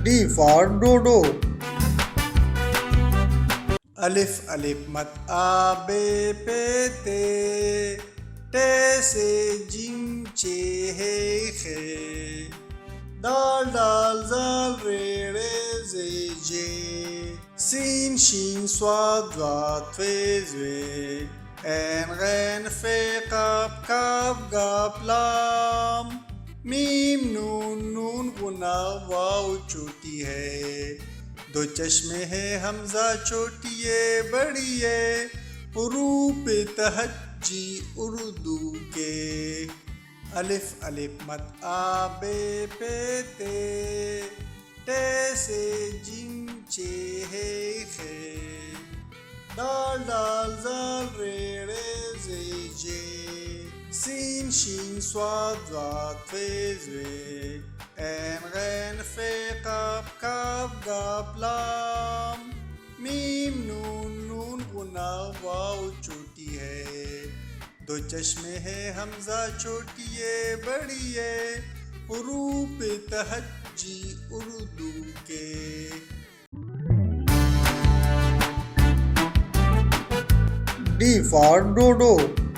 D for dodo. Alif alif mat a be pe te. Te se jim che he khe. Dal dal zal re re ze je. Sin shin swad dwa twe zwe. En ren fe kaf kaf gap lam. میم نون نون غنا واو چھوٹی ہے دو چشمے ہیں حمزہ چھوٹی ہے بڑی ہے حروف تہجی اردو کے الف الف مد آ بے پے تے ٹے سے جیم چے ہے خے دال دال زال رے رے زے جے سین شین صاد ضاد فے زوے عین غین فے قاف کاف گاف لام میم نون نون غنا واو چھوٹی ہے دو چشمے ہیں حمزہ چھوٹی ہے بڑی ہے حروف تہجی اردو کے D for dodo.